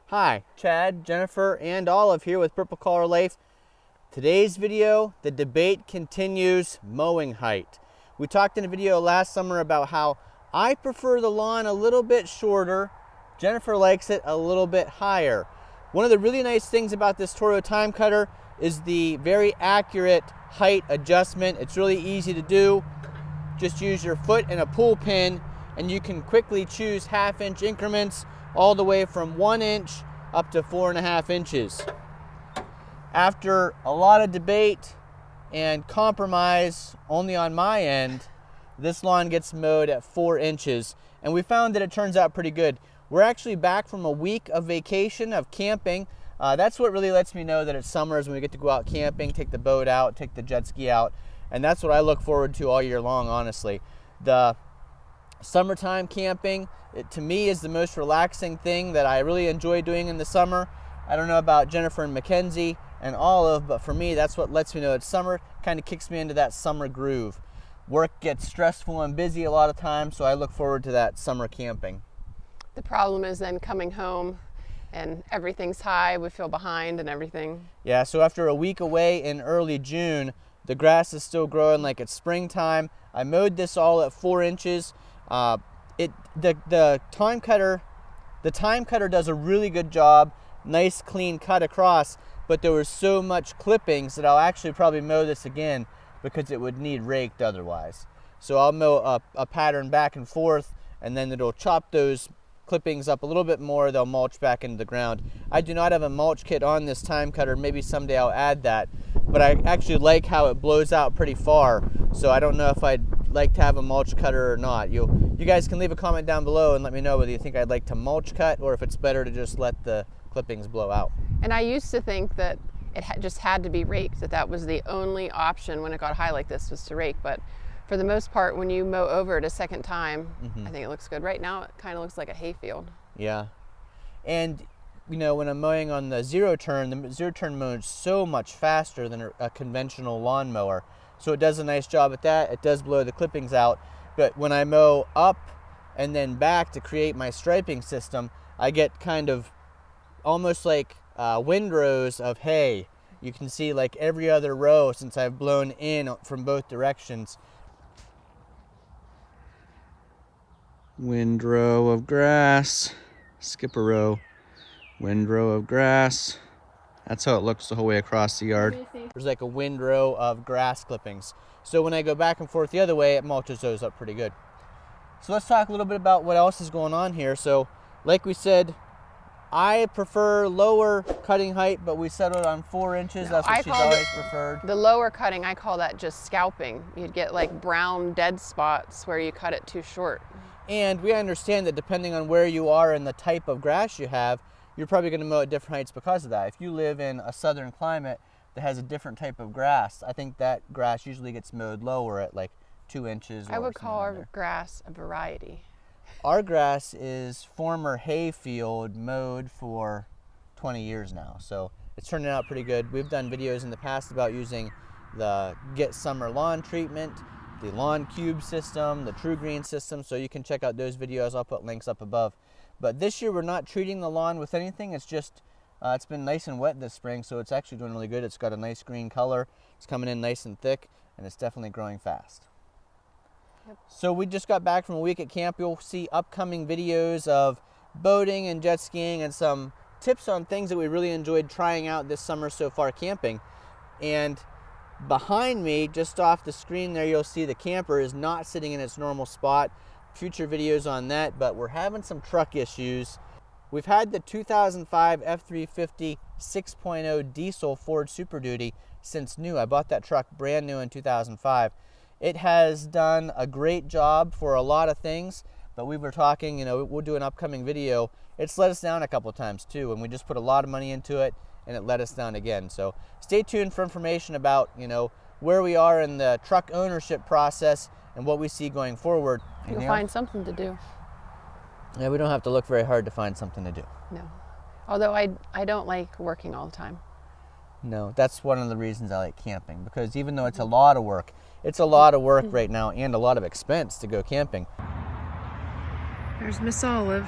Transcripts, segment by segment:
Hi, Chad, Jennifer, and Olive here with Purple Collar Life. Today's video, the debate continues, mowing height. We talked in a video last summer about how I prefer the lawn a little bit shorter. Jennifer likes it a little bit higher. One of the really nice things about this Toro TimeCutter is the very accurate height adjustment. It's really easy to do. Just use your foot and a pull pin and you can quickly choose half-inch increments all the way from 1 inch up to 4.5 inches. After a lot of debate and compromise only on my end, this lawn gets mowed at 4 inches, and we found that it turns out pretty good. We're actually back from a week of vacation, of camping. That's what really lets me know that it's summer, is when we get to go out camping, take the boat out, take the jet ski out, and that's what I look forward to all year long, honestly. The summertime camping, to me, is the most relaxing thing that I really enjoy doing in the summer. I don't know about Jennifer and Mackenzie and Olive, but for me, that's what lets me know it's summer. Kind of kicks me into that summer groove. Work gets stressful and busy a lot of times, so I look forward to that summer camping. The problem is then coming home and everything's high, we feel behind and everything. Yeah, so after a week away in early June, the grass is still growing like it's springtime. I mowed this all at 4 inches. The TimeCutter does a really good job, nice clean cut across, but there was so much clippings that I'll actually probably mow this again because it would need raked otherwise. So I'll mow a pattern back and forth, and then it'll chop those clippings up a little bit more. They'll mulch back into the ground. I do not have a mulch kit on this TimeCutter. Maybe someday I'll add that, but I actually like how it blows out pretty far, so I don't know if I'd like to have a mulch cutter or not. You guys can leave a comment down below and let me know whether you think I'd like to mulch cut or if it's better to just let the clippings blow out. And I used to think that it just had to be raked, that was the only option when it got high like this, was to rake. But for the most part, when you mow over it a second time, I think it looks good. Right now, it kind of looks like a hayfield. Yeah. And you know, when I'm mowing on the zero turn mows so much faster than a conventional lawn mower. So it does a nice job at that. It does blow the clippings out. But when I mow up and then back to create my striping system, I get kind of almost like windrows of hay. You can see like every other row since I've blown in from both directions. Windrow of grass, skip a row, windrow of grass. That's how it looks the whole way across the yard. There's like a windrow of grass clippings. So when I go back and forth the other way, it mulches those up pretty good. So let's talk a little bit about what else is going on here. So like we said, I prefer lower cutting height, but we settled on 4 inches. That's what she's always preferred. The lower cutting, I call that just scalping. You'd get like brown dead spots where you cut it too short. And we understand that depending on where you are and the type of grass you have, you're probably going to mow at different heights because of that. If you live in a southern climate that has a different type of grass, I think that grass usually gets mowed lower at like 2 inches. I would call our grass a variety. Our grass is former hayfield mowed for 20 years now, so it's turning out pretty good. We've done videos in the past about using the Get Summer Lawn Treatment, the Lawn Cube system, the True Green system, so you can check out those videos. I'll put links up above. But this year we're not treating the lawn with anything. It's just, it's been nice and wet this spring, so it's actually doing really good. It's got a nice green color. It's coming in nice and thick, and it's definitely growing fast. Yep. So we just got back from a week at camp. You'll see upcoming videos of boating and jet skiing and some tips on things that we really enjoyed trying out this summer so far camping. And behind me, just off the screen there, you'll see the camper is not sitting in its normal spot. Future videos on that, but we're having some truck issues. We've had the 2005 F350 6.0 diesel Ford Super Duty since new. I bought that truck brand new in 2005. It has done a great job for a lot of things, but we were talking, you know, we'll do an upcoming video. It's let us down a couple times too, and we just put a lot of money into it and it let us down again. So stay tuned for information about, you know, where we are in the truck ownership process and what we see going forward. You'll find something to do. Yeah, we don't have to look very hard to find something to do. No. Although I don't like working all the time. No, that's one of the reasons I like camping, because even though it's a lot of work, it's a lot of work right now and a lot of expense to go camping. There's Miss Olive.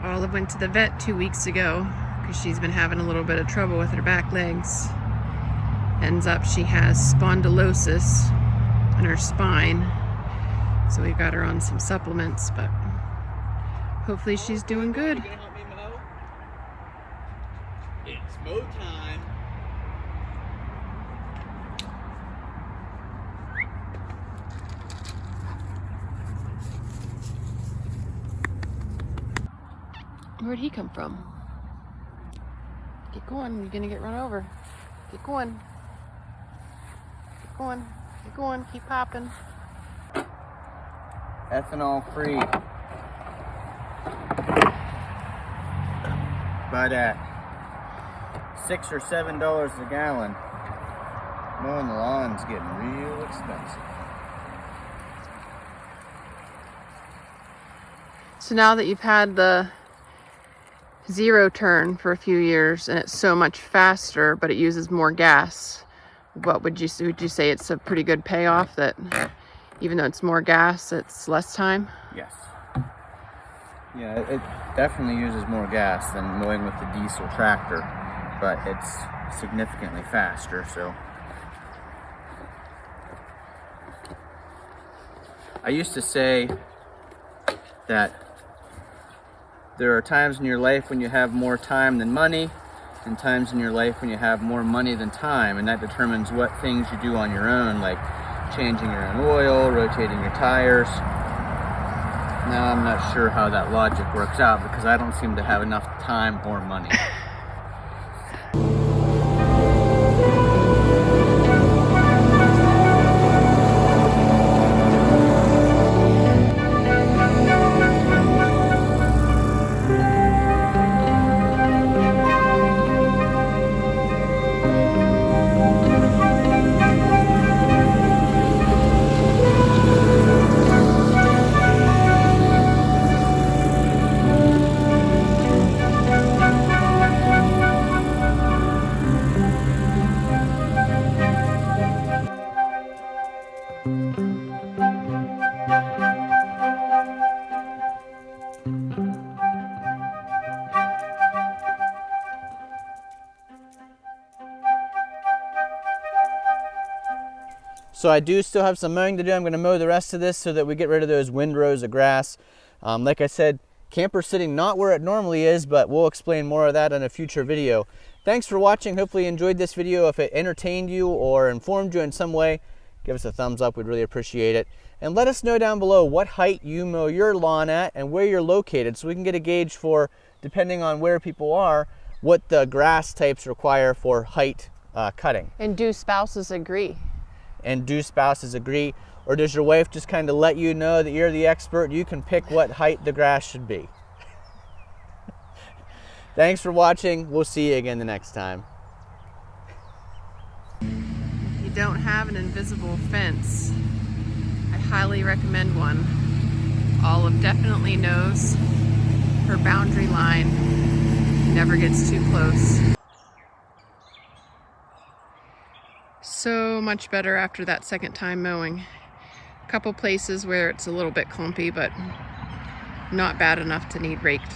Olive went to the vet 2 weeks ago because she's been having a little bit of trouble with her back legs. Ends up she has spondylosis in her spine. So we've got her on some supplements, but hopefully she's doing good. You gonna help me mow? It's mow time. Where'd he come from? Get going, you're gonna get run over. Get going. Get going. Get going, keep popping. Ethanol free. But at $6 or $7 a gallon, mowing the lawn's getting real expensive. So now that you've had the zero turn for a few years and it's so much faster, but it uses more gas, what would you say it's a pretty good payoff that even though it's more gas, it's less time? Yes. Yeah, it definitely uses more gas than mowing with the diesel tractor, but it's significantly faster, so. I used to say that there are times in your life when you have more time than money, and times in your life when you have more money than time, and that determines what things you do on your own, like changing your own oil, rotating your tires. Now I'm not sure how that logic works out because I don't seem to have enough time or money. So I do still have some mowing to do. I'm going to mow the rest of this so that we get rid of those windrows of grass. Like I said, camper's sitting not where it normally is, but we'll explain more of that in a future video. Thanks for watching. Hopefully you enjoyed this video. If it entertained you or informed you in some way, give us a thumbs up. We'd really appreciate it. And let us know down below what height you mow your lawn at and where you're located so we can get a gauge for, depending on where people are, what the grass types require for height cutting. And do spouses agree? And do spouses agree? Or does your wife just kind of let you know that you're the expert, you can pick what height the grass should be? Thanks for watching. We'll see you again the next time. If you don't have an invisible fence, I highly recommend one. Olive definitely knows her boundary line, never gets too close. So much better after that second time mowing. A couple places where it's a little bit clumpy, but not bad enough to need raked.